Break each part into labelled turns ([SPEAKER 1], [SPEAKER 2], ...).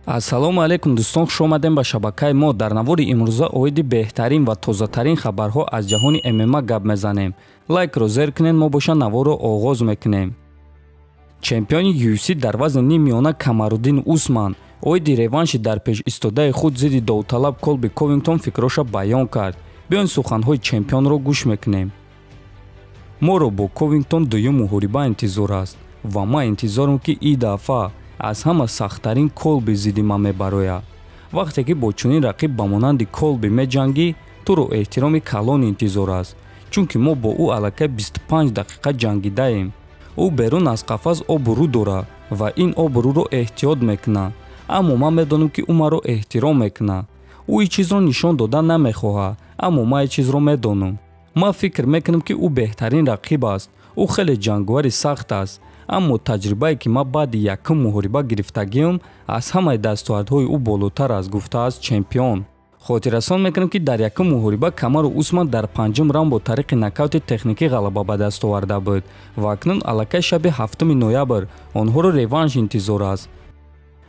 [SPEAKER 1] ассалому алайкум дӯстон, хуш омадем ба шабакаи мо. Дар навори имрӯза оиди беҳтарин ва тозатарин хабарҳо аз ҷаҳони ММА гап мезанем. Лайкро зер кунед, мо боша наворро оғоз мекунем. Чемпиони UFC дар вазни нимёна Камаруддин Усман оиди реванши дар пеш истодаи худ зидди довталаб Колби Ковингтон фикроша баён кард. Биён суханҳои чемпионро гӯш мекунем. Моро бо Ковингтон дуюм муҳориба интизор аст ва ма интизорам ки ин дафъа аз ҳама сахттарин Колби зидди ман мебарояд. Вақте ки бо чунин рақиб ба монанди Колби меҷангӣ, туро эҳтироми калон интизор аст, чунки мо бо ӯ аллакай 25 дақиқа ҷангидаем. ӯ берун аз қафас обрӯ дорад ва ин обрӯро эҳтиёт мекунад, аммо ман медонам ки ӯ маро эҳтиром мекунад. ӯ ин чизро нишон додан намехоҳад, аммо ман ин чизро медонам. ман фикр мекунам ки ӯ беҳтарин рақиб аст. ӯ хеле ҷанговари сахт аст, аммо таҷрибае ки ман баъди якум муҳориба гирифтагиам аз ҳамаи дастовардҳои ӯ болотар аст, гуфтааст чемпион. хотиррасон мекунам ки дар якум муҳориба Камару Усман дар панҷум раунд бо тариқи нокаути техникӣ ғалаба ба даст оварда буд ва акнун аллакай шаби 7 ноябр онҳоро реванш интизор аст.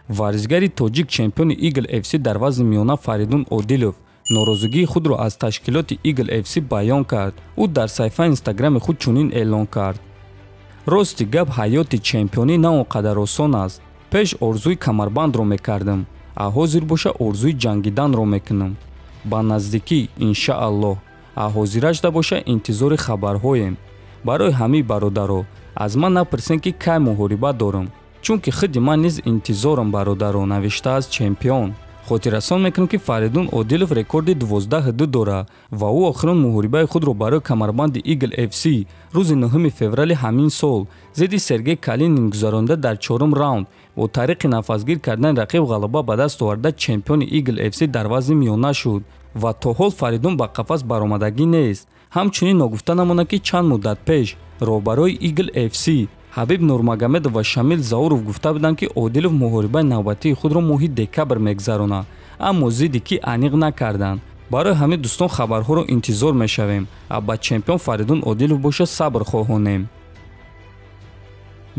[SPEAKER 1] варзигари тоҷик чемпиони EFC дар вазни миёна Фариддун Одилов норозигии худро аз ташкилоти EFC баён кард. ӯ дар саҳифаи инстаграми худ чунин эълон кард: рости гап ҳаёти чемпионӣ на он қадар осон аст. пеш орзуи камарбандро мекардам, а ҳозир боша орзуи ҷангиданро мекунам. ба наздикӣ иншааллоҳ, а ҳозирашда боша интизори хабарҳоем. барои ҳамаи бародаро аз ман напурсен ки кай муҳориба дорам, чунки худи ман низ интизорам бародаро, навиштааст чемпион. хотиррасон мекунам ки Фариддун Одилов рекорди 12-2 дорад ва ӯ охирон муҳорибаи худро барои камарбанди EFC рӯзи 9 феврали ҳамин сол зидди Сергей Калинин гузаронида дар 4-ум раунд бо тариқи нафасгир кардани рақиб ғалаба ба даст оварда чемпиони EFC дар вазни миёна шуд ва то ҳол Фариддун ба қафас баромадагӣ нест. ҳамчунин ногуфта намонад ки чанд муддат пеш роҳбарои EFC Ҳабиб Нурмагомедов ва Шамил Зауров гуфта буданд ки Одилов муҳорибаи навбатии худро моҳи декабр мегузаронад, аммо зидди ки аниқ накарданд. барои ҳамин дӯстон хабарҳоро интизор мешавем. ба чемпион Фариддун Одилов боша сабр хоҳонем.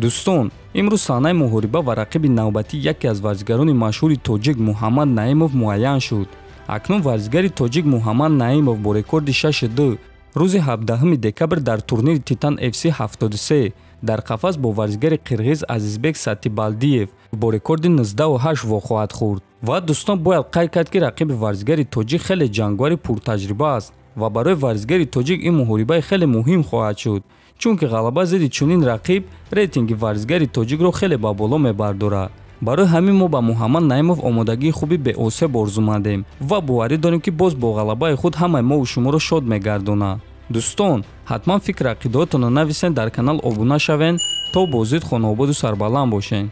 [SPEAKER 1] дӯстон, имрӯз саҳнаи муҳориба ва рақиби навбатии яке аз варзигарони машҳури тоҷик Мухаммад Наимов муайян шуд. акнун варзигари тоҷик Мухаммад Наимов бо рекорди 6-2 рӯзи 17 декабр дар турнири Титан FC 73 дар қафас бо варзигари қирғиз Азизбек Сатыбалдиев бо рекорди 19-8 воқеат хӯрд. ва дӯстон бояд қайд кард ки рақиби варзигари тоҷик хеле ҷангвари пуртаҷриба аст ва барои варзигари тоҷик ин муҳорибаи хеле муҳим хоҳад шуд, чунки ғалаба зидди чунин рақиб рейтинги варзигари тоҷикро хеле ба боло мебардорад. барои ҳамин мо ба Мухаммад Наимов омодагии хуби беосеб орзумандем ва боварӣ дорем ки боз бо ғалабаи худ ҳамаи мову шуморо шод мегардонад. дӯстон, ҳатман фикр ақидоатонро нависен, дар канал обуна шавен то бо зид хонаободу сарбаланд бошен.